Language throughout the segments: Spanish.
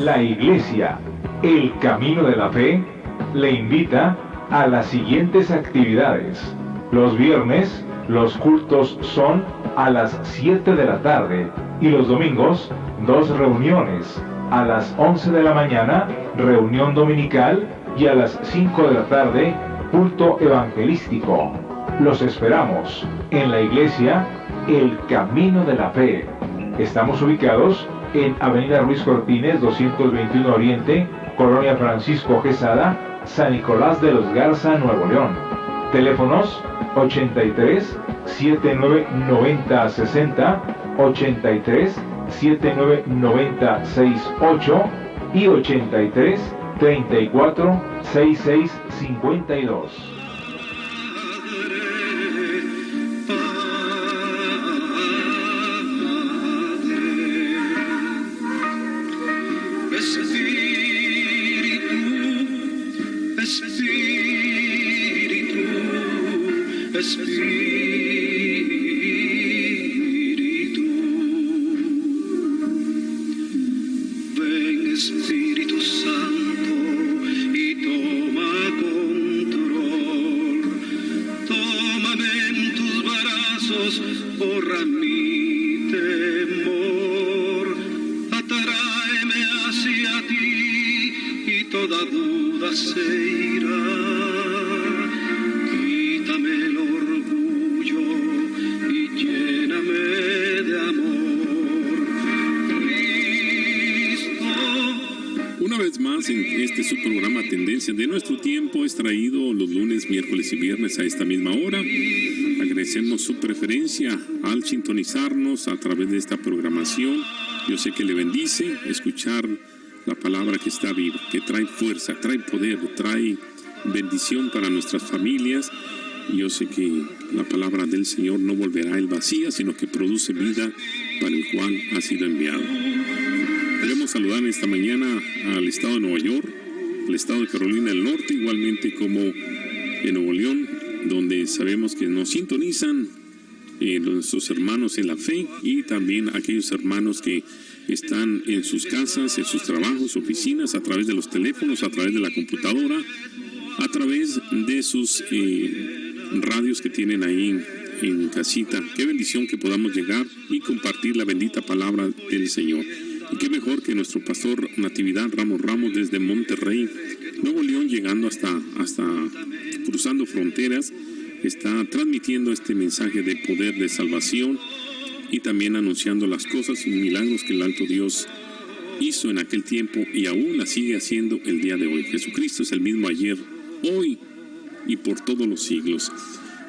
La Iglesia, el Camino de la Fe, le invita a las siguientes actividades. Los viernes, los cultos son a las 7 de la tarde y los domingos, 2 reuniones. A las 11 de la mañana, reunión dominical, y a las 5 de la tarde, culto evangelístico. Los esperamos en la Iglesia, el Camino de la Fe. Estamos ubicados en Avenida Ruiz Cortines, 221 Oriente, Colonia Francisco Quesada, San Nicolás de los Garza, Nuevo León. Teléfonos 83 79 90 60, 83 79 90 68 y 83 34 66 52. De nuestro tiempo es traído los lunes, miércoles y viernes a esta misma hora. Agradecemos su preferencia al sintonizarnos a través de esta programación. Yo sé que le bendice escuchar la palabra que está viva, que trae fuerza, trae poder, trae bendición para nuestras familias. Yo sé que la palabra del Señor no volverá el vacía, sino que produce vida para el cual ha sido enviado. Queremos saludar esta mañana al estado de Nueva York, el estado de Carolina del Norte, igualmente como en Nuevo León, donde sabemos que nos sintonizan nuestros hermanos en la fe y también aquellos hermanos que están en sus casas, en sus trabajos, oficinas, a través de los teléfonos, a través de la computadora, a través de sus radios que tienen ahí en casita. Qué bendición que podamos llegar y compartir la bendita palabra del Señor. Y qué mejor que nuestro pastor Natividad Ramos desde Monterrey, Nuevo León, llegando hasta cruzando fronteras, está transmitiendo este mensaje de poder, de salvación, y también anunciando las cosas y milagros que el alto Dios hizo en aquel tiempo y aún la sigue haciendo el día de hoy. Jesucristo es el mismo ayer, hoy y por todos los siglos.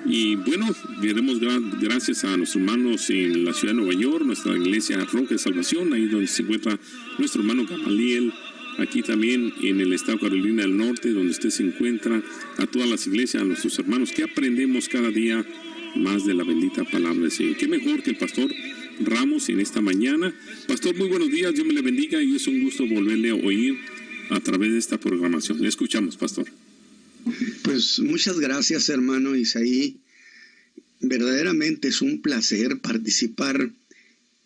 Y bueno, daremos gracias a nuestros hermanos en la ciudad de Nueva York, nuestra iglesia Roca de Salvación, ahí donde se encuentra nuestro hermano Gamaliel, aquí también en el estado de Carolina del Norte, donde usted se encuentra, a todas las iglesias, a nuestros hermanos, que aprendemos cada día más de la bendita palabra del Señor. Qué mejor que el pastor Ramos en esta mañana. Pastor, muy buenos días, Dios me le bendiga y es un gusto volverle a oír a través de esta programación. Le escuchamos, pastor. Pues muchas gracias, hermano Isaí. Verdaderamente es un placer participar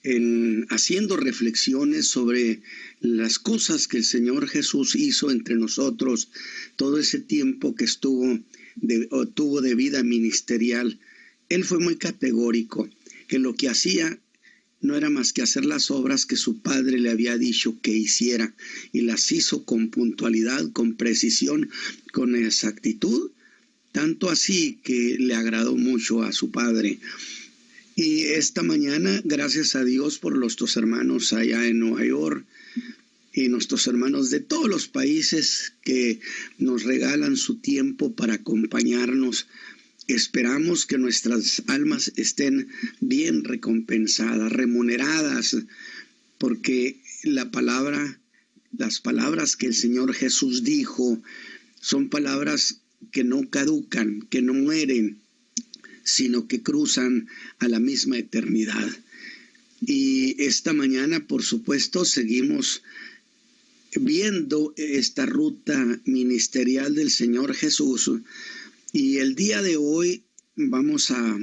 en haciendo reflexiones sobre las cosas que el Señor Jesús hizo entre nosotros todo ese tiempo que tuvo de vida ministerial. Él fue muy categórico, que lo que hacía no era más que hacer las obras que su padre le había dicho que hiciera, y las hizo con puntualidad, con precisión, con exactitud, tanto así que le agradó mucho a su padre. Y esta mañana, gracias a Dios por nuestros hermanos allá en Nueva York y nuestros hermanos de todos los países que nos regalan su tiempo para acompañarnos. Esperamos que nuestras almas estén bien recompensadas, remuneradas, porque las palabras que el Señor Jesús dijo son palabras que no caducan, que no mueren, sino que cruzan a la misma eternidad. Y esta mañana, por supuesto, seguimos viendo esta ruta ministerial del Señor Jesús. Y el día de hoy vamos a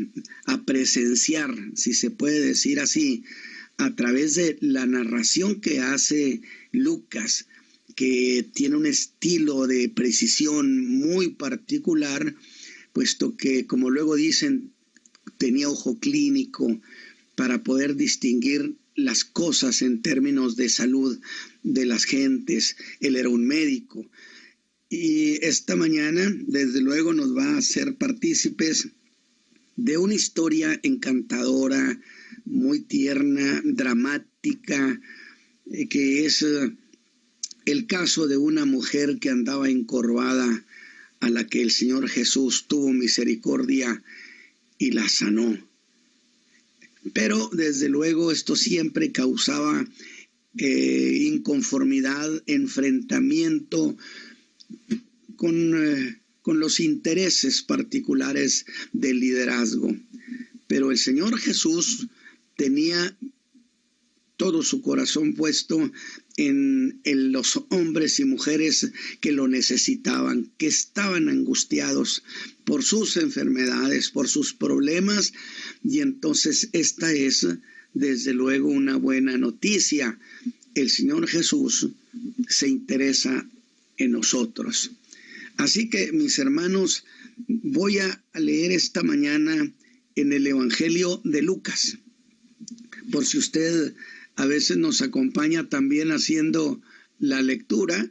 presenciar, si se puede decir así, a través de la narración que hace Lucas, que tiene un estilo de precisión muy particular, puesto que, como luego dicen, tenía ojo clínico para poder distinguir las cosas en términos de salud de las gentes. Él era un médico. Y esta mañana, desde luego, nos va a hacer partícipes de una historia encantadora, muy tierna, dramática, que es el caso de una mujer que andaba encorvada, a la que el Señor Jesús tuvo misericordia y la sanó. Pero desde luego esto siempre causaba inconformidad, enfrentamiento con los intereses particulares del liderazgo. Pero el Señor Jesús tenía todo su corazón puesto en los hombres y mujeres que lo necesitaban, que estaban angustiados por sus enfermedades, por sus problemas, y entonces esta es desde luego una buena noticia. El Señor Jesús se interesa en nosotros. Así que, mis hermanos, voy a leer esta mañana en el Evangelio de Lucas, por si usted a veces nos acompaña también haciendo la lectura,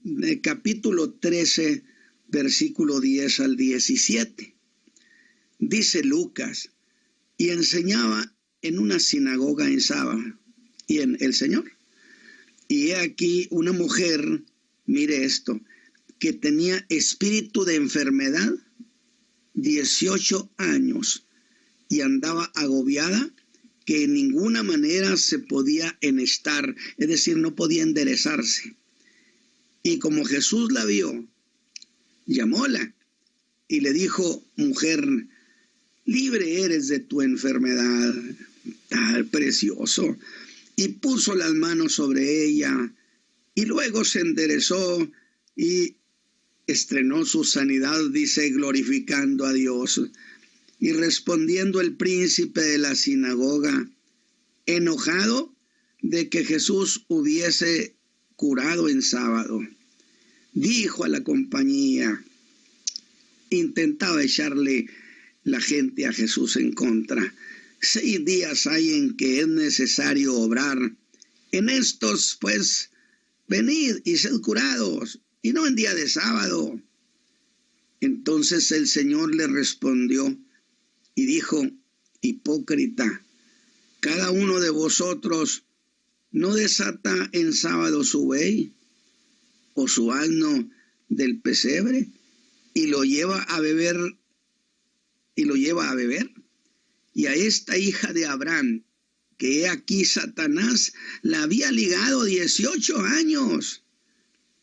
de capítulo 13, versículo 10 al 17. Dice Lucas: y enseñaba en una sinagoga en sábado, y en el Señor. Y he aquí una mujer, mire esto, que tenía espíritu de enfermedad, 18 años, y andaba agobiada, que en ninguna manera se podía enestar, es decir, no podía enderezarse. Y como Jesús la vio, llamóla y le dijo: mujer, libre eres de tu enfermedad. Tal precioso. Y puso las manos sobre ella, y luego se enderezó y estrenó su sanidad, dice, glorificando a Dios. Y respondiendo el príncipe de la sinagoga, enojado de que Jesús hubiese curado en sábado, dijo a la compañía, intentaba echarle la gente a Jesús en contra: 6 días hay en que es necesario obrar. En estos, pues, venid y sed curados, y no en día de sábado. Entonces el Señor le respondió y dijo: hipócrita, cada uno de vosotros no desata en sábado su buey o su asno del pesebre y lo lleva a beber, y a esta hija de Abraham, que he aquí Satanás la había ligado 18 años,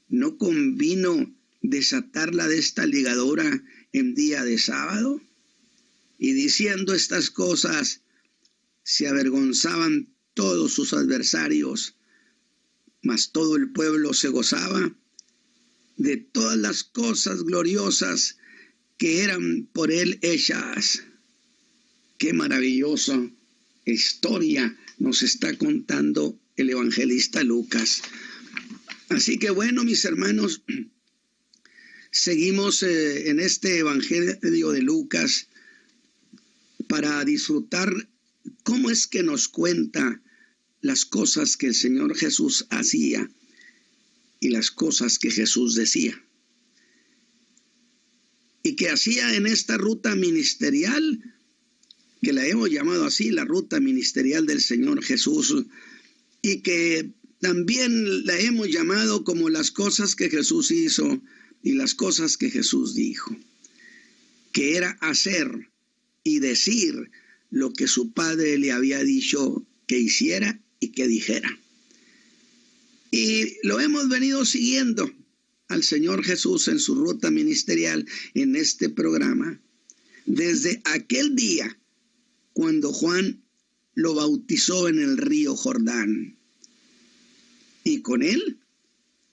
¿no convino desatarla de esta ligadura en día de sábado? Y diciendo estas cosas, se avergonzaban todos sus adversarios, mas todo el pueblo se gozaba de todas las cosas gloriosas que eran por él hechas. Qué maravillosa historia nos está contando el evangelista Lucas. Así que bueno, mis hermanos, seguimos en este evangelio de Lucas para disfrutar cómo es que nos cuenta las cosas que el Señor Jesús hacía y las cosas que Jesús decía. Y que hacía en esta ruta ministerial, que la hemos llamado así, la ruta ministerial del Señor Jesús, y que también la hemos llamado como las cosas que Jesús hizo y las cosas que Jesús dijo, que era hacer y decir lo que su Padre le había dicho que hiciera y que dijera. Y lo hemos venido siguiendo al Señor Jesús en su ruta ministerial en este programa, desde aquel día cuando Juan lo bautizó en el río Jordán. Y con él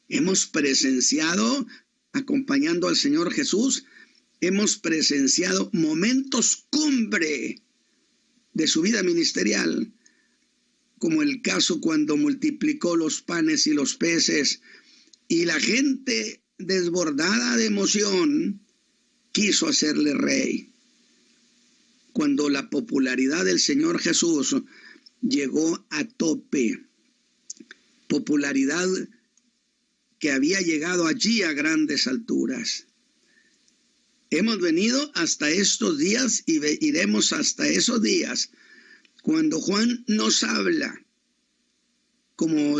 hemos presenciado, acompañando al Señor Jesús, hemos presenciado momentos cumbre de su vida ministerial, como el caso cuando multiplicó los panes y los peces, y la gente, desbordada de emoción, quiso hacerle rey. Cuando la popularidad del Señor Jesús llegó a tope, popularidad que había llegado allí a grandes alturas. Hemos venido hasta estos días y iremos hasta esos días, cuando Juan nos habla, como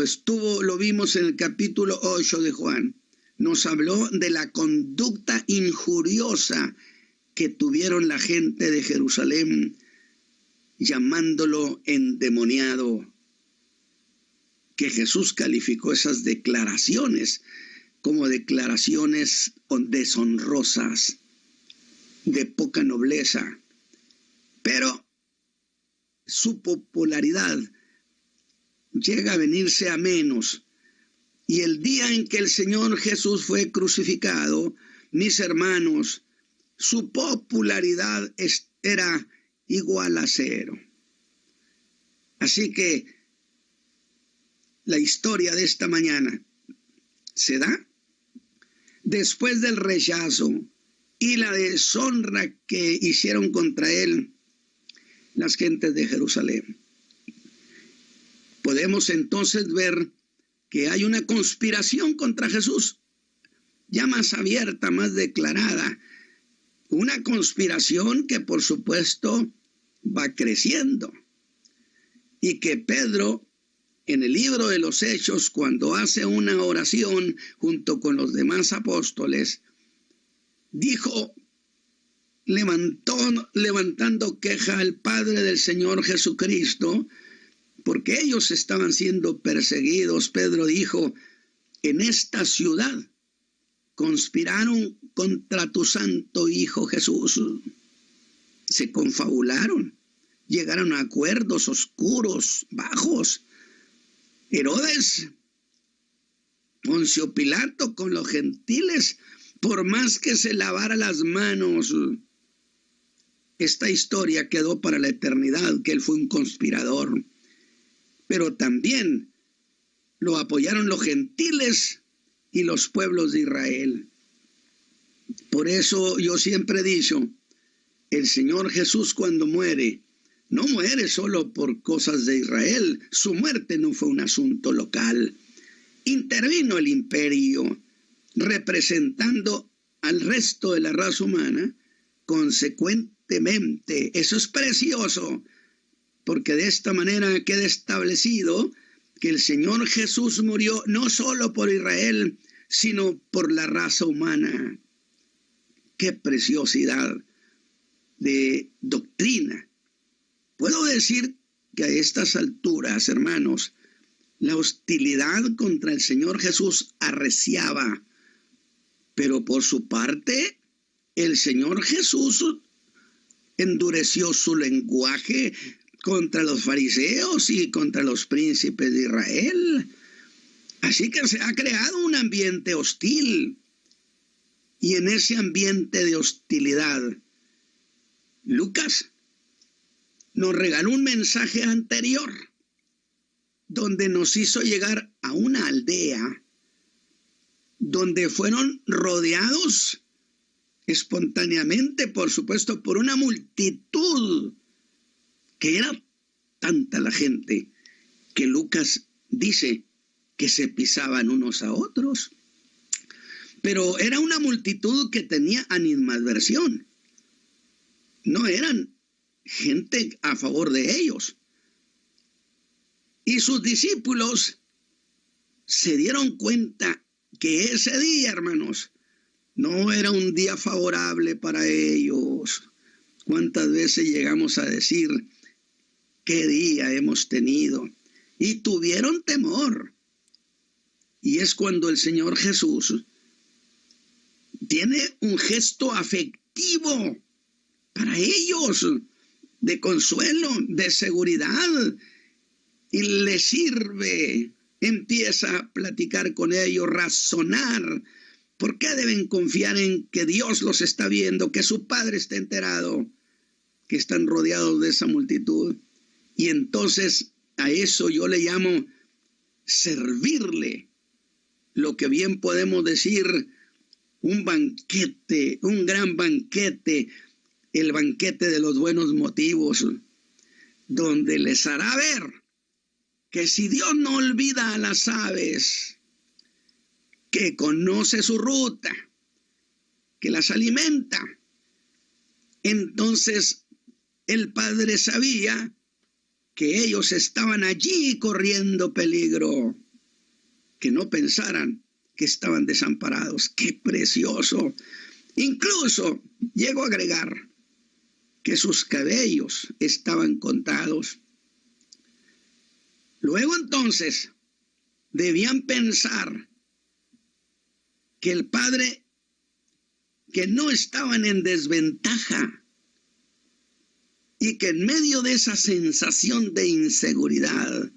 lo vimos en el capítulo 8 de Juan, nos habló de la conducta injuriosa que tuvieron la gente de Jerusalén, llamándolo endemoniado, que Jesús calificó esas declaraciones como declaraciones deshonrosas, de poca nobleza. Pero su popularidad llega a venirse a menos. Y el día en que el Señor Jesús fue crucificado, mis hermanos, su popularidad era igual a cero. Así que la historia de esta mañana se da después del rechazo y la deshonra que hicieron contra él las gentes de Jerusalén. Podemos entonces ver que hay una conspiración contra Jesús, ya más abierta, más declarada. Una conspiración que por supuesto va creciendo. Y que Pedro, en el libro de los Hechos, cuando hace una oración junto con los demás apóstoles, dijo, levantando queja al Padre del Señor Jesucristo, porque ellos estaban siendo perseguidos. Pedro dijo, en esta ciudad conspiraron contra tu santo Hijo Jesús. Se confabularon, llegaron a acuerdos oscuros, bajos. Herodes, Poncio Pilato con los gentiles, por más que se lavara las manos, esta historia quedó para la eternidad, que él fue un conspirador. Pero también lo apoyaron los gentiles y los pueblos de Israel. Por eso yo siempre he dicho, el Señor Jesús cuando muere, no muere solo por cosas de Israel. Su muerte no fue un asunto local. Intervino el imperio, representando al resto de la raza humana, consecuentemente. Eso es precioso, porque de esta manera queda establecido que el Señor Jesús murió no solo por Israel, sino por la raza humana. ¡Qué preciosidad de doctrina! Puedo decir que a estas alturas, hermanos, la hostilidad contra el Señor Jesús arreciaba, pero por su parte, el Señor Jesús endureció su lenguaje contra los fariseos y contra los príncipes de Israel. Así que se ha creado un ambiente hostil. Y en ese ambiente de hostilidad, Lucas nos regaló un mensaje anterior, donde nos hizo llegar a una aldea, donde fueron rodeados espontáneamente, por supuesto, por una multitud, que era tanta la gente, que Lucas dice que se pisaban unos a otros. Pero era una multitud que tenía animadversión. No eran gente a favor de ellos. Y sus discípulos se dieron cuenta que ese día, hermanos, no era un día favorable para ellos. ¿Cuántas veces llegamos a decir, qué día hemos tenido? Y tuvieron temor. Y es cuando el Señor Jesús tiene un gesto afectivo para ellos, de consuelo, de seguridad, y les sirve, empieza a platicar con ellos, razonar, por qué deben confiar en que Dios los está viendo, que su Padre está enterado, que están rodeados de esa multitud. Y entonces A eso yo le llamo servirle, lo que bien podemos decir un banquete, un gran banquete, el banquete de los buenos motivos, donde les hará ver que si Dios no olvida a las aves, que conoce su ruta, que las alimenta, entonces el Padre sabía que ellos estaban allí corriendo peligro, que no pensaran que estaban desamparados. ¡Qué precioso! Incluso llegó a agregar que sus cabellos estaban contados. Luego entonces debían pensar que el Padre, que no estaban en desventaja, y que en medio de esa sensación de inseguridad,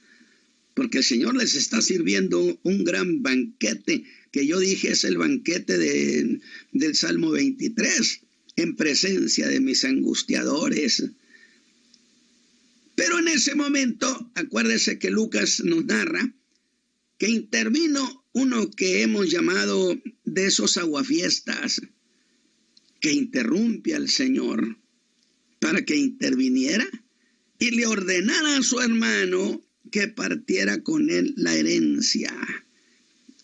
porque el Señor les está sirviendo un gran banquete, que yo dije es el banquete del Salmo 23, en presencia de mis angustiadores. Pero en ese momento, acuérdese que Lucas nos narra que intervino uno que hemos llamado de esos aguafiestas, que interrumpe al Señor para que interviniera y le ordenara a su hermano que partiera con él la herencia.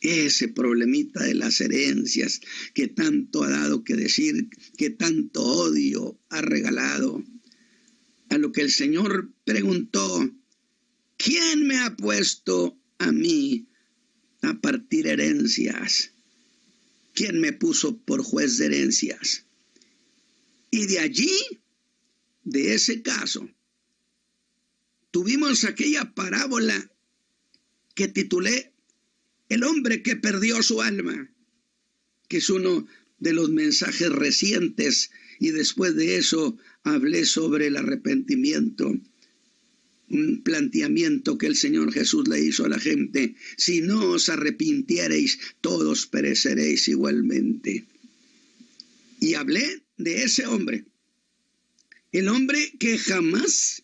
Ese problemita de las herencias que tanto ha dado que decir, que tanto odio ha regalado. A lo que el Señor preguntó: ¿quién me ha puesto a mí a partir herencias? ¿Quién me puso por juez de herencias? Y de allí, de ese caso, tuvimos aquella parábola que titulé El hombre que perdió su alma, que es uno de los mensajes recientes, y después de eso hablé sobre el arrepentimiento, un planteamiento que el Señor Jesús le hizo a la gente: si no os arrepintiereis, todos pereceréis igualmente. Y hablé de ese hombre, el hombre que jamás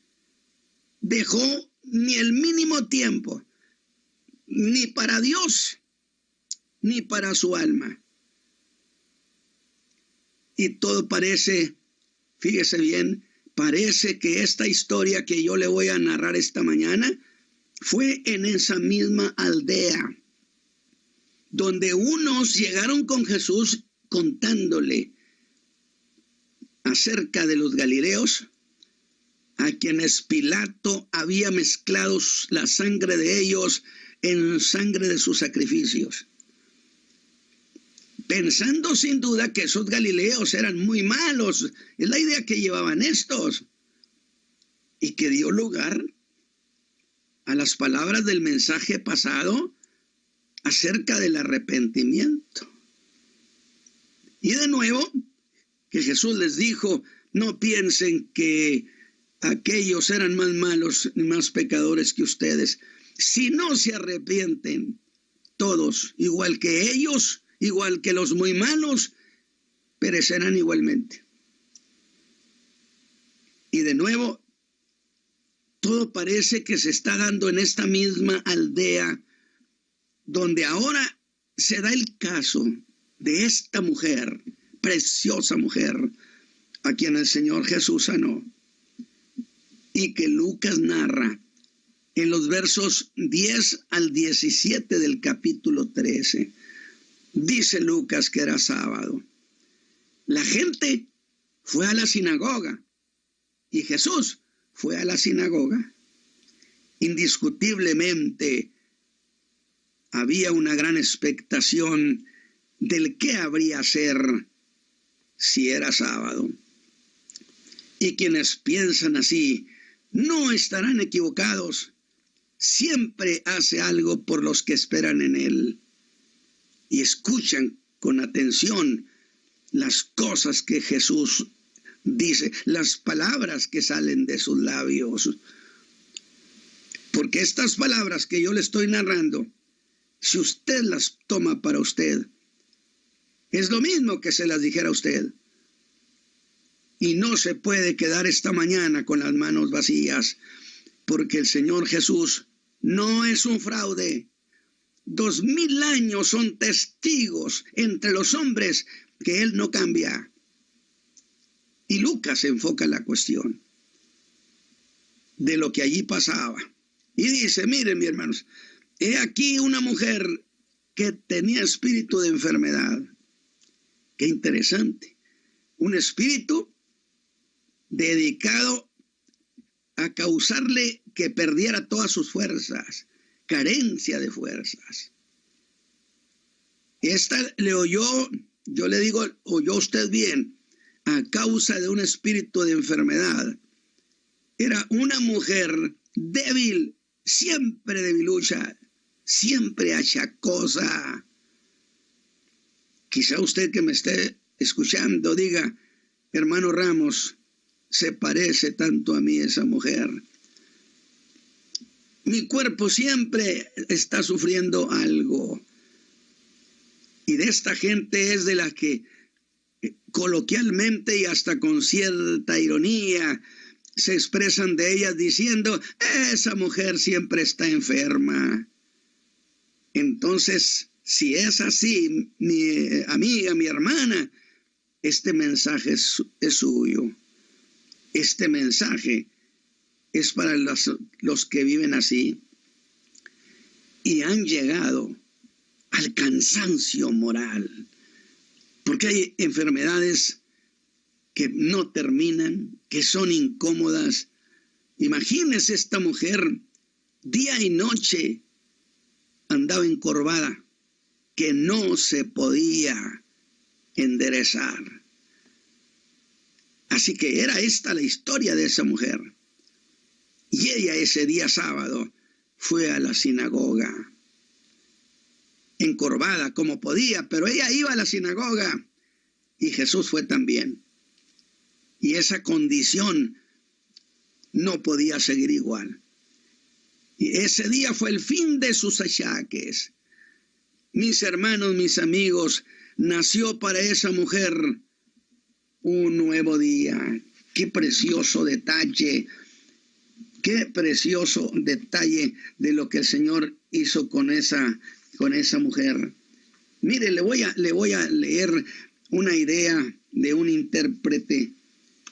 dejó ni el mínimo tiempo, ni para Dios, ni para su alma. Y todo parece, fíjese bien, parece que esta historia que yo le voy a narrar esta mañana fue en esa misma aldea, donde unos llegaron con Jesús contándole acerca de los galileos, a quienes Pilato había mezclado la sangre de ellos en sangre de sus sacrificios, pensando sin duda que esos galileos eran muy malos. Es la idea que llevaban estos, y que dio lugar a las palabras del mensaje pasado acerca del arrepentimiento. Y de nuevo, que Jesús les dijo: no piensen que aquellos eran más malos ni más pecadores que ustedes. Si no se arrepienten, todos, igual que ellos, igual que los muy malos, perecerán igualmente. Y de nuevo, todo parece que se está dando en esta misma aldea, donde ahora se da el caso de esta mujer, preciosa mujer, a quien el Señor Jesús sanó, y que Lucas narra en los versos 10 al 17 del capítulo 13. Dice Lucas que era sábado. La gente fue a la sinagoga y Jesús fue a la sinagoga. Indiscutiblemente había una gran expectación del qué habría ser si era sábado. Y quienes piensan así no estarán equivocados. Siempre hace algo por los que esperan en él y escuchan con atención las cosas que Jesús dice, las palabras que salen de sus labios. Porque estas palabras que yo le estoy narrando, si usted las toma para usted, es lo mismo que se las dijera a usted. Y no se puede quedar esta mañana con las manos vacías. porque el Señor Jesús no es un fraude. 2000 años son testigos entre los hombres que Él no cambia. Y Lucas enfoca la cuestión de lo que allí pasaba. Y dice, miren, mis hermanos, he aquí una mujer que tenía espíritu de enfermedad. Qué interesante. Un espíritu dedicado a causarle que perdiera todas sus fuerzas, carencia de fuerzas. Esta le oyó, yo le digo, oyó usted bien, a causa de un espíritu de enfermedad. Era una mujer débil, siempre debilucha, siempre achacosa. Quizá usted que me esté escuchando diga, hermano Ramos, se parece tanto a mí esa mujer. Mi cuerpo siempre está sufriendo algo. Y de esta gente es de la que coloquialmente y hasta con cierta ironía se expresan de ellas diciendo, esa mujer siempre está enferma. Entonces, si es así, mi amiga, mi hermana, este mensaje es suyo. Este mensaje es para los que viven así y han llegado al cansancio moral, porque hay enfermedades que no terminan, que son incómodas. Imagínese esta mujer, día y noche andaba encorvada, que no se podía enderezar. Así que era esta la historia de esa mujer. Y ella ese día sábado fue a la sinagoga, encorvada como podía, pero ella iba a la sinagoga y Jesús fue también. Y esa condición no podía seguir igual. Y ese día fue el fin de sus achaques. Mis hermanos, mis amigos, nació para esa mujer un nuevo día. Qué precioso detalle. Qué precioso detalle de lo que el Señor hizo con esa mujer. Mire, le voy a leer una idea de un intérprete.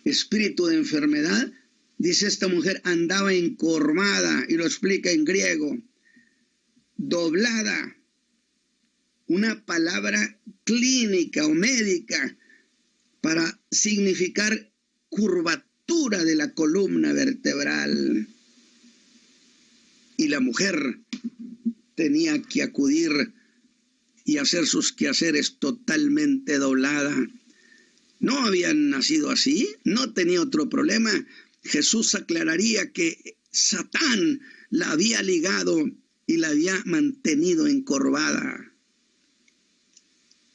Espíritu de enfermedad, dice esta mujer, andaba encorvada, y lo explica en griego, doblada, una palabra clínica o médica para significar curvatura de la columna vertebral. Y la mujer tenía que acudir y hacer sus quehaceres totalmente doblada. No habían nacido así, no tenía otro problema. Jesús aclararía que Satán la había ligado y la había mantenido encorvada.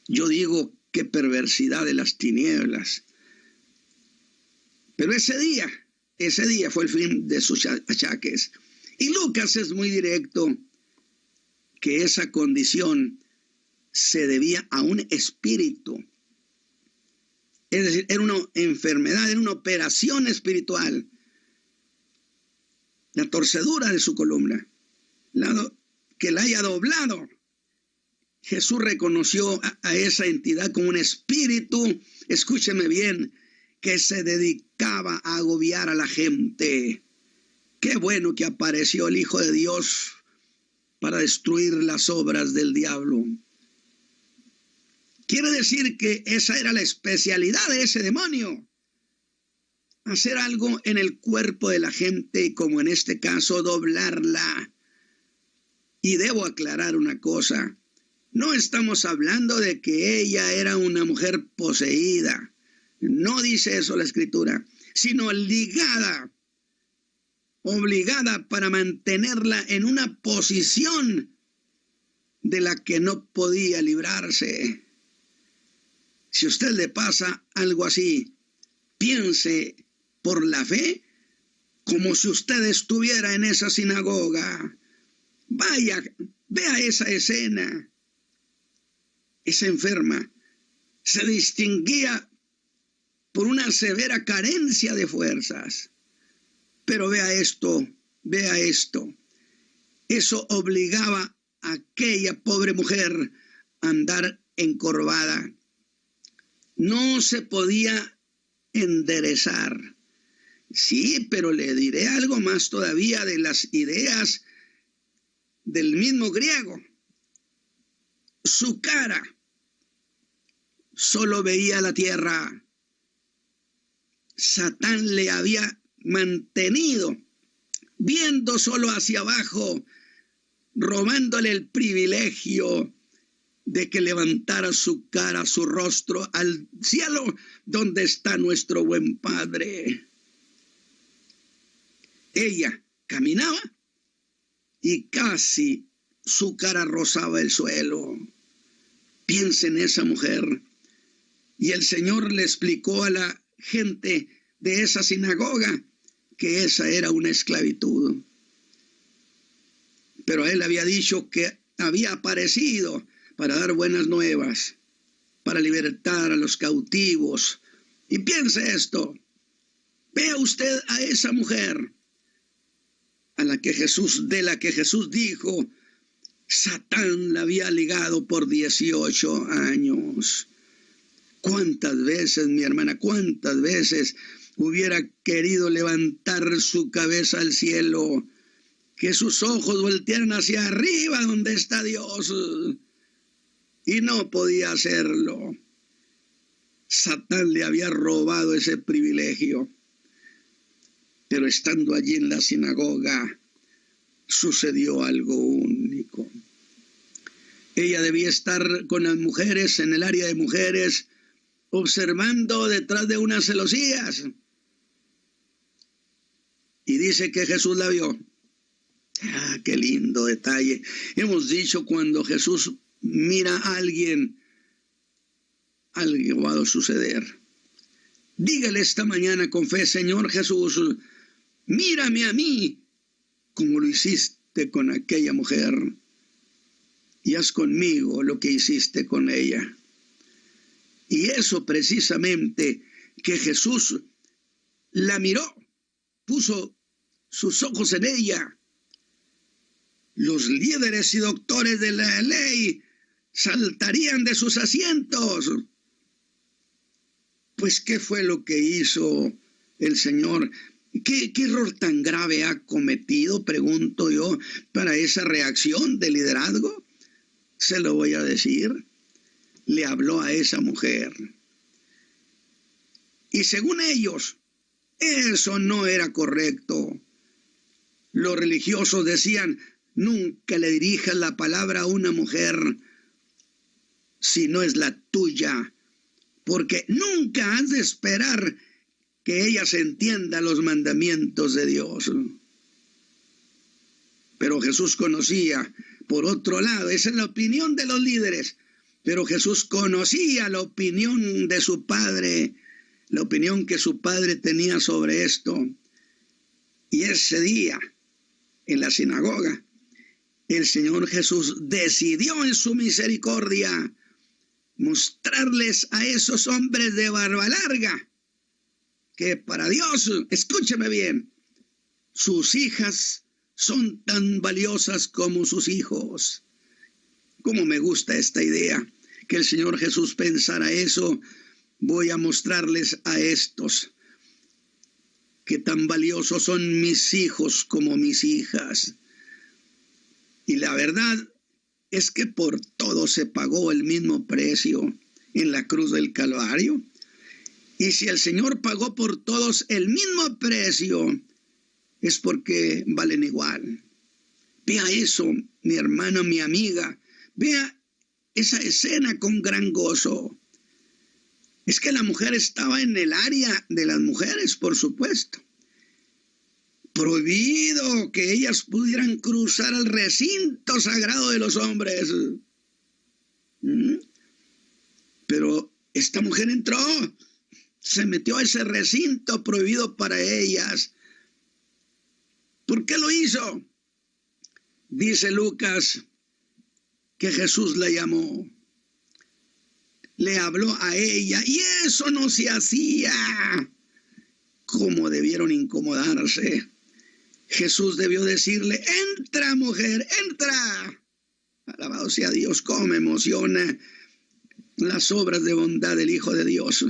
Yo digo, qué perversidad de las tinieblas. Pero ese día fue el fin de sus achaques. Y Lucas es muy directo, que esa condición se debía a un espíritu. Es decir, era una enfermedad, era una operación espiritual. La torcedura de su columna, que la haya doblado. Jesús reconoció a esa entidad como un espíritu, escúcheme bien, que se dedicaba a agobiar a la gente. Qué bueno que apareció el Hijo de Dios para destruir las obras del diablo. Quiere decir que esa era la especialidad de ese demonio. Hacer algo en el cuerpo de la gente y, como en este caso, doblarla. Y debo aclarar una cosa. No estamos hablando de que ella era una mujer poseída. No dice eso la Escritura. Sino ligada, obligada para mantenerla en una posición de la que no podía librarse. Si a usted le pasa algo así, piense por la fe como si usted estuviera en esa sinagoga. Vaya, vea esa escena. Esa enferma se distinguía por una severa carencia de fuerzas. Pero vea esto, vea esto, eso obligaba a aquella pobre mujer a andar encorvada. No se podía enderezar. Sí, pero le diré algo más todavía de las ideas del mismo griego. Su cara solo veía la tierra. Satán le había mantenido viendo solo hacia abajo, robándole el privilegio de que levantara su cara, su rostro al cielo, donde está nuestro buen Padre. Ella caminaba y casi su cara rozaba el suelo. Piensa en esa mujer. Y el Señor le explicó a la gente de esa sinagoga que esa era una esclavitud. Pero él había dicho que había aparecido para dar buenas nuevas, para libertar a los cautivos. Y piense esto, vea usted a esa mujer de la que Jesús dijo, Satán la había ligado por 18 años. ¿Cuántas veces, mi hermana, cuántas veces hubiera querido levantar su cabeza al cielo, que sus ojos voltearan hacia arriba donde está Dios, y no podía hacerlo? Satán le había robado ese privilegio. Pero estando allí en la sinagoga, sucedió algo único. Ella debía estar con las mujeres, en el área de mujeres, observando detrás de unas celosías. Y dice que Jesús la vio. Ah, qué lindo detalle. Hemos dicho, cuando Jesús mira a alguien, algo va a suceder. Dígale esta mañana con fe: Señor Jesús, mírame a mí como lo hiciste con aquella mujer, y haz conmigo lo que hiciste con ella. Y eso precisamente, que Jesús la miró, puso sus ojos en ella. Los líderes y doctores de la ley saltarían de sus asientos. Pues, ¿qué fue lo que hizo el Señor? ¿Qué error tan grave ha cometido, pregunto yo, para esa reacción de liderazgo? Se lo voy a decir. Le habló a esa mujer. Y según ellos, eso no era correcto. Los religiosos decían: nunca le dirijas la palabra a una mujer si no es la tuya, porque nunca has de esperar que ella se entienda los mandamientos de Dios. Pero Jesús conocía, por otro lado, esa es la opinión de los líderes, pero Jesús conocía la opinión de su Padre, la opinión que su Padre tenía sobre esto. Y ese día, en la sinagoga, el Señor Jesús decidió en su misericordia mostrarles a esos hombres de barba larga que para Dios, escúcheme bien, sus hijas son tan valiosas como sus hijos. Cómo me gusta esta idea, que el Señor Jesús pensara eso. Voy a mostrarles a estos que tan valiosos son mis hijos como mis hijas. Y la verdad es que por todo se pagó el mismo precio en la cruz del Calvario. Y si el Señor pagó por todos el mismo precio, es porque valen igual. Vea eso, mi hermano, mi amiga. Vea esa escena con gran gozo. Es que la mujer estaba en el área de las mujeres, por supuesto. Prohibido que ellas pudieran cruzar el recinto sagrado de los hombres. Pero esta mujer entró, se metió a ese recinto prohibido para ellas. ¿Por qué lo hizo? Dice Lucas que Jesús la llamó, le habló a ella, y eso no se hacía. ¿Cómo debieron incomodarse? Jesús debió decirle: entra, mujer, entra. Alabado sea Dios, cómo me emociona las obras de bondad del Hijo de Dios.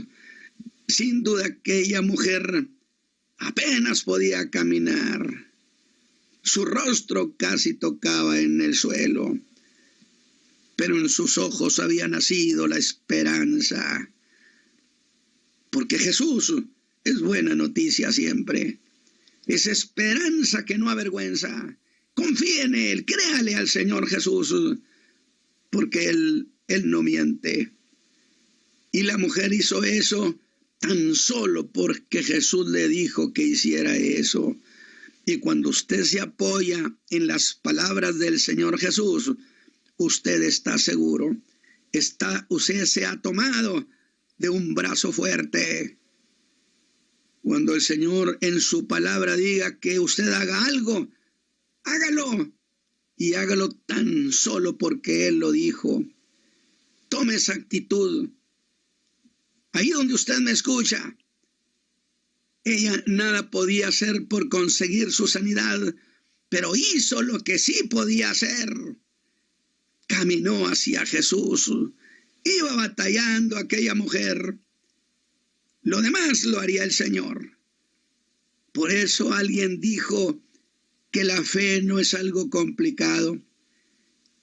Sin duda aquella mujer apenas podía caminar. Su rostro casi tocaba en el suelo, pero en sus ojos había nacido la esperanza. Porque Jesús es buena noticia siempre. Es esperanza que no avergüenza. Confíe en Él, créale al Señor Jesús, porque Él no miente. Y la mujer hizo eso tan solo porque Jesús le dijo que hiciera eso. Y cuando usted se apoya en las palabras del Señor Jesús, usted está seguro. Usted se ha tomado de un brazo fuerte. Cuando el Señor en su palabra diga que usted haga algo, hágalo. Y hágalo tan solo porque Él lo dijo. Tome esa actitud. Ahí donde usted me escucha, ella nada podía hacer por conseguir su sanidad, pero hizo lo que sí podía hacer. Caminó hacia Jesús. Iba batallando aquella mujer. Lo demás lo haría el Señor. Por eso alguien dijo que la fe no es algo complicado,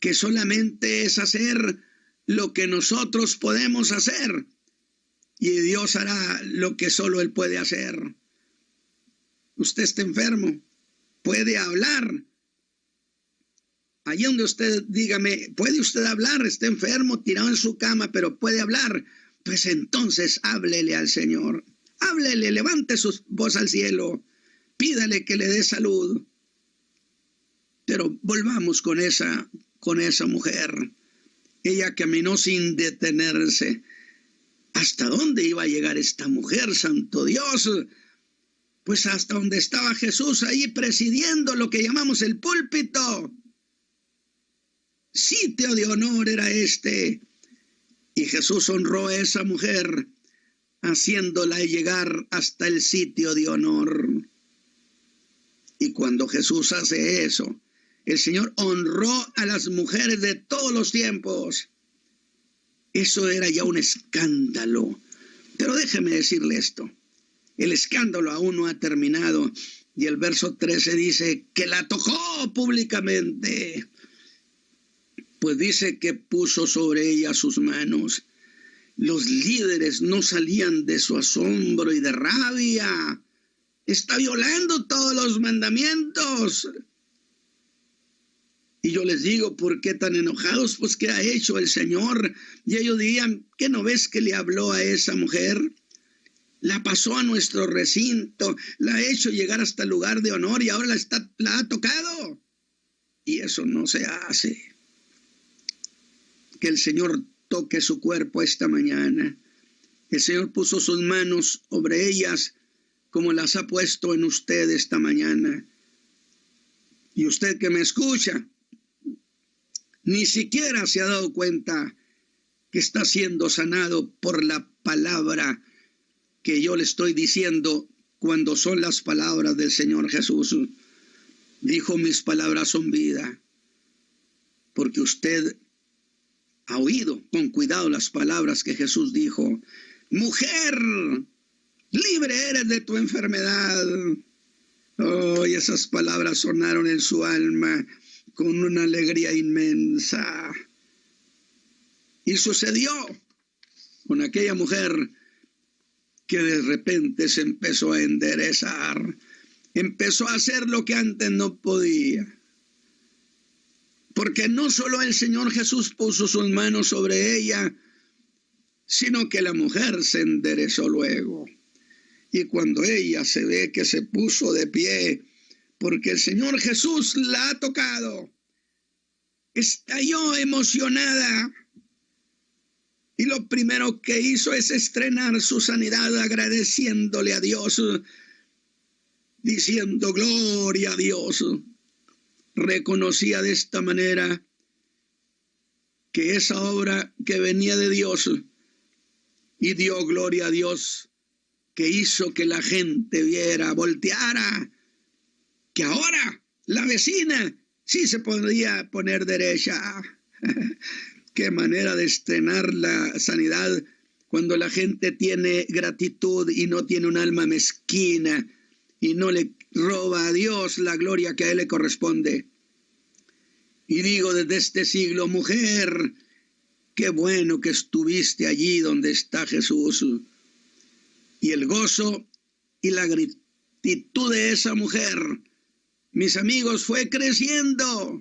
que solamente es hacer lo que nosotros podemos hacer. Y Dios hará lo que solo Él puede hacer. Usted está enfermo, puede hablar. Allí donde usted, dígame, ¿puede usted hablar? Está enfermo, tirado en su cama, pero puede hablar. Pues entonces háblele al Señor. Háblele, levante su voz al cielo. Pídale que le dé salud. Pero volvamos con esa mujer. Ella caminó sin detenerse. ¿Hasta dónde iba a llegar esta mujer, santo Dios? Pues hasta donde estaba Jesús ahí presidiendo lo que llamamos el púlpito. Sitio de honor era este. Y Jesús honró a esa mujer, haciéndola llegar hasta el sitio de honor. Y cuando Jesús hace eso, el Señor honró a las mujeres de todos los tiempos. Eso era ya un escándalo. Pero déjeme decirle esto. El escándalo aún no ha terminado. Y el verso 13 dice que la tocó públicamente. Pues dice que puso sobre ella sus manos. Los líderes no salían de su asombro y de rabia. Está violando todos los mandamientos. Y yo les digo, ¿por qué tan enojados? Pues ¿qué ha hecho el Señor? Y ellos dirían, ¿qué no ves que le habló a esa mujer? La pasó a nuestro recinto, la ha hecho llegar hasta el lugar de honor y ahora la ha tocado. Y eso no se hace. Que el Señor toque su cuerpo esta mañana. El Señor puso sus manos sobre ellas como las ha puesto en usted esta mañana. Y usted que me escucha, ni siquiera se ha dado cuenta que está siendo sanado por la palabra que yo le estoy diciendo cuando son las palabras del Señor Jesús. Dijo, mis palabras son vida. Porque usted ha oído con cuidado las palabras que Jesús dijo. Mujer, libre eres de tu enfermedad. Oh, y esas palabras sonaron en su alma con una alegría inmensa. Y sucedió con aquella mujer que de repente se empezó a enderezar. Empezó a hacer lo que antes no podía. Porque no solo el Señor Jesús puso sus manos sobre ella, sino que la mujer se enderezó luego. Y cuando ella se ve que se puso de pie, porque el Señor Jesús la ha tocado, estalló emocionada. Y lo primero que hizo es estrenar su sanidad agradeciéndole a Dios, diciendo gloria a Dios. Reconocía de esta manera que esa obra que venía de Dios y dio gloria a Dios, que hizo que la gente viera, volteara, que ahora la vecina sí se podría poner derecha. Qué manera de estrenar la sanidad cuando la gente tiene gratitud y no tiene un alma mezquina y no le roba a Dios la gloria que a Él le corresponde. Y digo desde este siglo, mujer, qué bueno que estuviste allí donde está Jesús. Y el gozo y la gratitud de esa mujer, mis amigos, fue creciendo.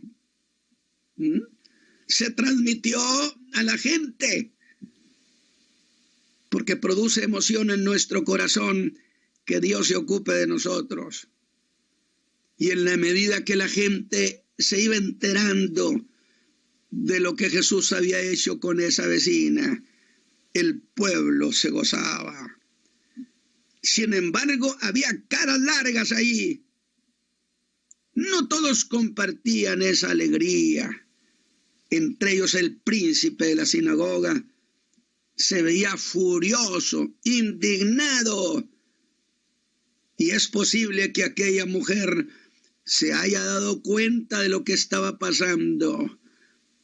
Se transmitió a la gente, porque produce emoción en nuestro corazón que Dios se ocupe de nosotros. Y en la medida que la gente se iba enterando de lo que Jesús había hecho con esa vecina, el pueblo se gozaba. Sin embargo, había caras largas ahí. No todos compartían esa alegría. Entre ellos el príncipe de la sinagoga se veía furioso, indignado. Y es posible que aquella mujer se haya dado cuenta de lo que estaba pasando.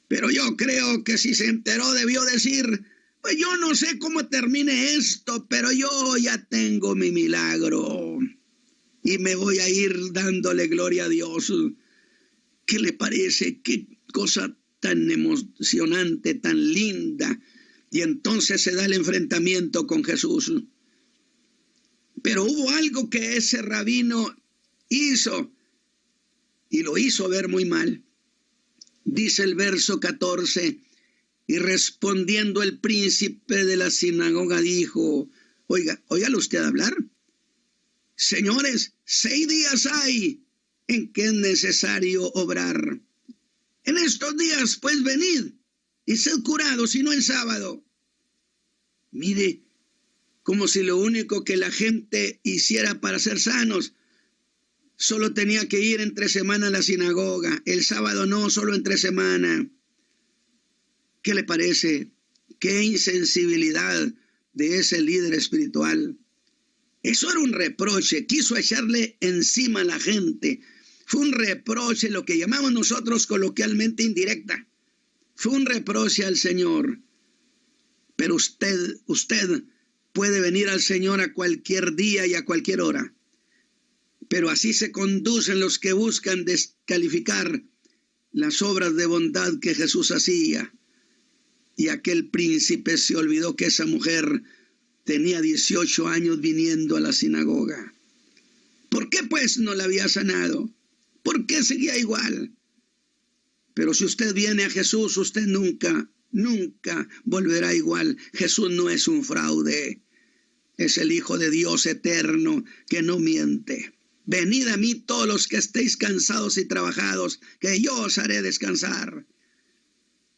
Pero yo creo que si se enteró debió decir, pues yo no sé cómo termine esto, pero yo ya tengo mi milagro. Y me voy a ir dándole gloria a Dios. ¿Qué le parece? Qué cosa tan emocionante, tan linda. Y entonces se da el enfrentamiento con Jesús. Pero hubo algo que ese rabino hizo, y lo hizo ver muy mal. Dice el verso 14, y respondiendo el príncipe de la sinagoga dijo, óigalo usted hablar. Señores, 6 días hay en que es necesario obrar. En estos días, pues, venid y sed curados, si no el sábado. Mire, como si lo único que la gente hiciera para ser sanos, solo tenía que ir entre semana a la sinagoga. El sábado no, solo entre semana. ¿Qué le parece? Qué insensibilidad de ese líder espiritual. Eso era un reproche, quiso echarle encima a la gente. Fue un reproche, lo que llamamos nosotros coloquialmente indirecta. Fue un reproche al Señor. Pero usted puede venir al Señor a cualquier día y a cualquier hora. Pero así se conducen los que buscan descalificar las obras de bondad que Jesús hacía. Y aquel príncipe se olvidó que esa mujer tenía 18 años viniendo a la sinagoga. ¿Por qué pues no la había sanado? ¿Por qué seguía igual? Pero si usted viene a Jesús, usted nunca volverá igual. Jesús no es un fraude. Es el Hijo de Dios eterno que no miente. Venid a mí todos los que estéis cansados y trabajados, que yo os haré descansar.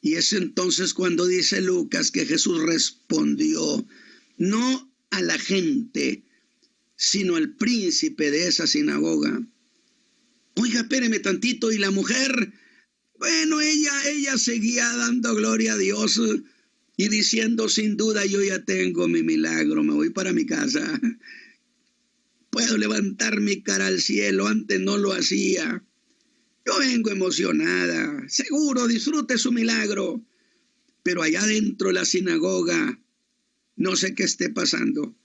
Y es entonces cuando dice Lucas que Jesús respondió, no a la gente, sino al príncipe de esa sinagoga. Oiga, espéreme tantito, y la mujer, bueno, ella seguía dando gloria a Dios y diciendo, sin duda yo ya tengo mi milagro, me voy para mi casa. Puedo levantar mi cara al cielo, antes no lo hacía. Yo vengo emocionada, seguro disfrute su milagro. Pero allá dentro de la sinagoga, no sé qué esté pasando,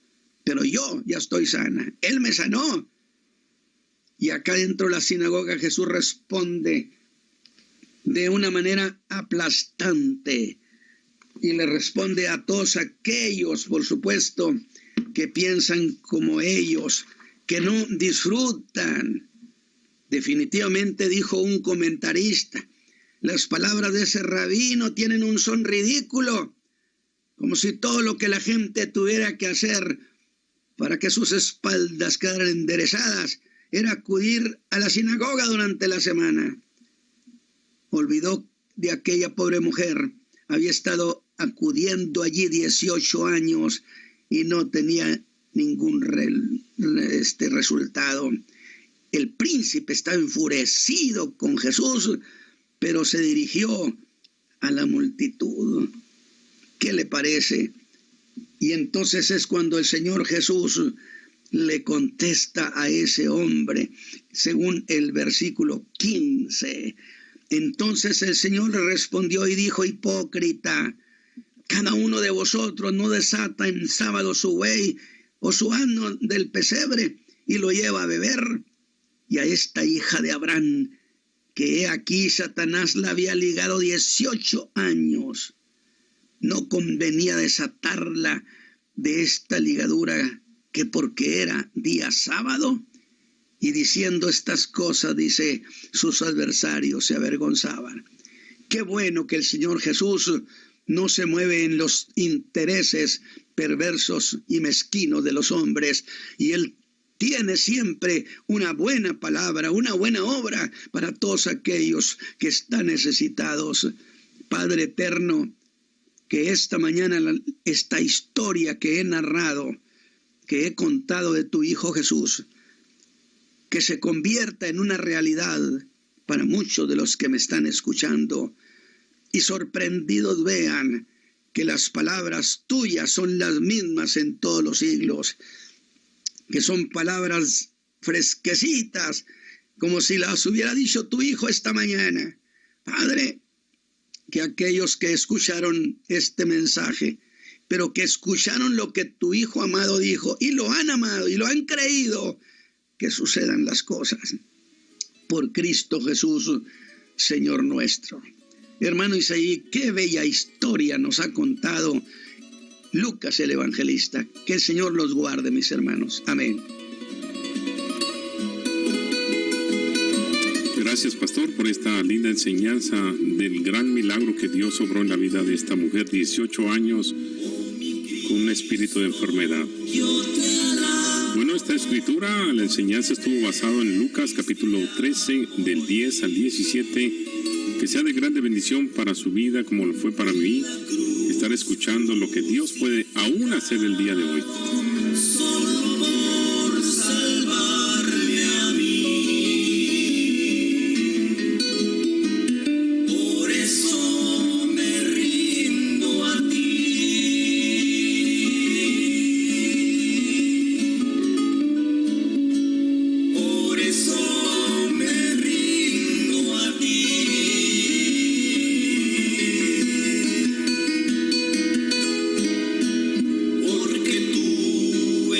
pero yo ya estoy sana. Él me sanó. Y acá dentro de la sinagoga Jesús responde de una manera aplastante. Y le responde a todos aquellos, por supuesto, que piensan como ellos, que no disfrutan. Definitivamente, dijo un comentarista, las palabras de ese rabino tienen un son ridículo, como si todo lo que la gente tuviera que hacer para que sus espaldas quedaran enderezadas era acudir a la sinagoga durante la semana. Olvidó de aquella pobre mujer, había estado acudiendo allí 18 años y no tenía ningún resultado. El príncipe estaba enfurecido con Jesús, pero se dirigió a la multitud. ¿Qué le parece? Y entonces es cuando el Señor Jesús le contesta a ese hombre, según el versículo 15. Entonces el Señor le respondió y dijo: hipócrita, cada uno de vosotros no desata en sábado su buey o su asno del pesebre y lo lleva a beber. Y a esta hija de Abraham, que he aquí Satanás la había ligado 18 años, no convenía desatarla de esta ligadura, que porque era día sábado. Y diciendo estas cosas, dice, sus adversarios se avergonzaban. Qué bueno que el Señor Jesús no se mueve en los intereses perversos y mezquinos de los hombres, y Él tiene siempre una buena palabra, una buena obra para todos aquellos que están necesitados. Padre eterno, que esta mañana esta historia que he narrado, que he contado de tu Hijo Jesús, que se convierta en una realidad para muchos de los que me están escuchando, y sorprendidos vean que las palabras tuyas son las mismas en todos los siglos, que son palabras fresquecitas, como si las hubiera dicho tu Hijo esta mañana. Padre, que aquellos que escucharon este mensaje, pero que escucharon lo que tu Hijo amado dijo, y lo han amado y lo han creído, que sucedan las cosas. Por Cristo Jesús, Señor nuestro. Hermano Isaí, qué bella historia nos ha contado Lucas el evangelista. Que el Señor los guarde, mis hermanos. Amén. Gracias, pastor, por esta linda enseñanza del gran milagro que Dios obró en la vida de esta mujer, 18 años con un espíritu de enfermedad. Bueno, esta escritura, la enseñanza estuvo basada en Lucas capítulo 13, del 10 al 17, que sea de grande bendición para su vida como lo fue para mí, estar escuchando lo que Dios puede aún hacer el día de hoy. Porque tú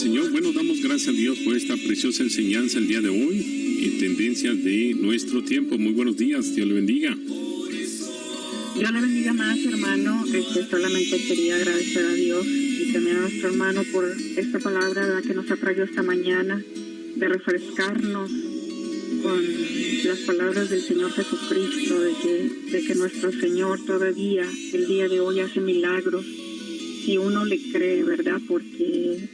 Señor. Bueno, damos gracias a Dios por esta preciosa enseñanza el día de hoy y tendencias de nuestro tiempo. Muy buenos días, Dios le bendiga. Dios le bendiga más, hermano. Solamente quería agradecer a Dios y también a nuestro hermano por esta palabra que nos ha traído esta mañana, de refrescarnos con las palabras del Señor Jesucristo, de que nuestro Señor todavía, el día de hoy, hace milagros, si uno le cree, ¿verdad? Porque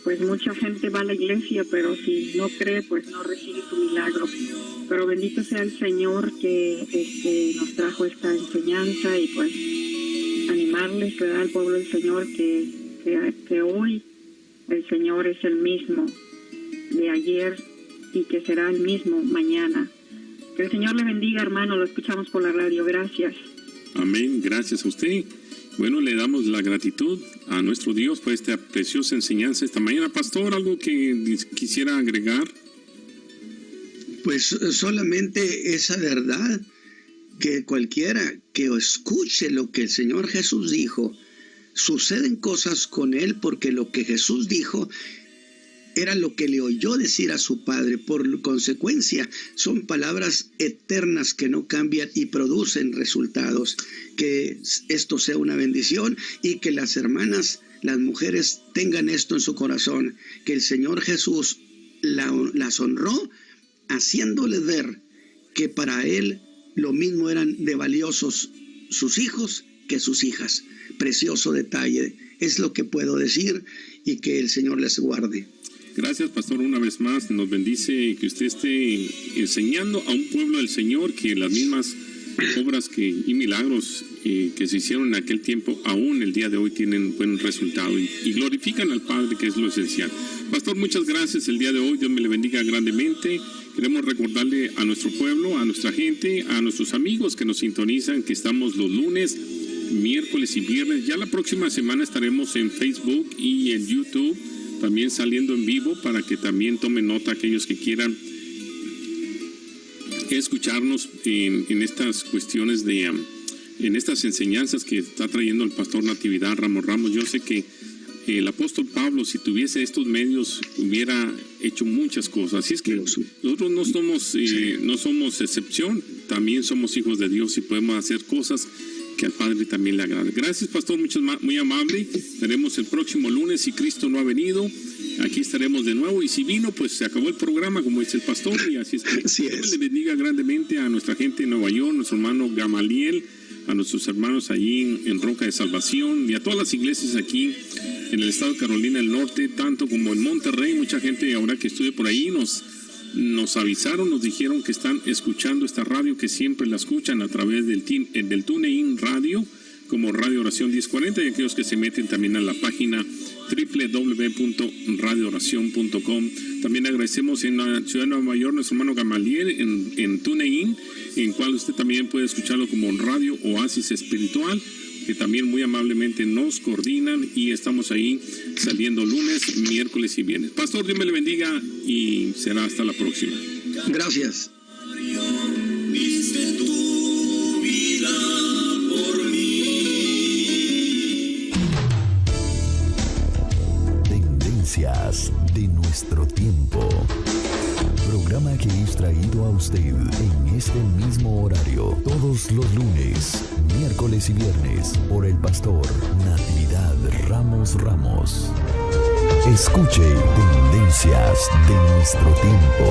pues mucha gente va a la iglesia, pero si no cree, pues no recibe su milagro. Pero bendito sea el Señor que nos trajo esta enseñanza, y pues animarles, ¿verdad?, al pueblo del Señor que hoy el Señor es el mismo de ayer y que será el mismo mañana. Que el Señor le bendiga, hermano. Lo escuchamos por la radio. Gracias. Amén. Gracias a usted. Bueno, le damos la gratitud a nuestro Dios por esta preciosa enseñanza esta mañana. Pastor, ¿algo que quisiera agregar? Pues solamente esa verdad, que cualquiera que escuche lo que el Señor Jesús dijo, suceden cosas con él, porque lo que Jesús dijo era lo que le oyó decir a su Padre. Por consecuencia, son palabras eternas que no cambian y producen resultados. Que esto sea una bendición y que las hermanas, las mujeres, tengan esto en su corazón, que el Señor Jesús las honró, haciéndole ver que para Él lo mismo eran de valiosos sus hijos que sus hijas. Precioso detalle, es lo que puedo decir, y que el Señor les guarde. Gracias, pastor, una vez más nos bendice que usted esté enseñando a un pueblo del Señor que las mismas obras y milagros que se hicieron en aquel tiempo, aún el día de hoy tienen buen resultado y glorifican al Padre, que es lo esencial. Pastor, muchas gracias el día de hoy. Dios me le bendiga grandemente. Queremos recordarle a nuestro pueblo, a nuestra gente, a nuestros amigos que nos sintonizan, que estamos los lunes, miércoles y viernes. Ya la próxima semana estaremos en Facebook y en YouTube, también saliendo en vivo, para que también tomen nota aquellos que quieran escucharnos en estas cuestiones en estas enseñanzas que está trayendo el pastor Natividad Ramos. Yo sé que el apóstol Pablo, si tuviese estos medios, hubiera hecho muchas cosas. Así es que nosotros no somos excepción, también somos hijos de Dios y podemos hacer cosas que al Padre también le agrade. Gracias, pastor, muy amable. Estaremos el próximo lunes, si Cristo no ha venido. Aquí estaremos de nuevo, y si vino, pues se acabó el programa, como dice el pastor, y así es que Dios le bendiga grandemente a nuestra gente en Nueva York, nuestro hermano Gamaliel, a nuestros hermanos allí en Roca de Salvación, y a todas las iglesias aquí en el estado de Carolina del Norte, tanto como en Monterrey. Mucha gente ahora que estuve por ahí nos avisaron, nos dijeron que están escuchando esta radio, que siempre la escuchan a través del TuneIn Radio, como Radio Oración 1040, y aquellos que se meten también a la página www.radiooración.com. También agradecemos en la ciudad de Nueva York nuestro hermano Gamaliel en TuneIn, en cual usted también puede escucharlo como Radio Oasis Espiritual, que también muy amablemente nos coordinan, y estamos ahí saliendo lunes, miércoles y viernes. Pastor, Dios me le bendiga y será hasta la próxima. Gracias. Tendencias de nuestro tiempo. Programa que es traído a usted en este mismo horario, todos los lunes, miércoles y viernes, por el pastor Natividad Ramos. Escuche Tendencias de nuestro tiempo.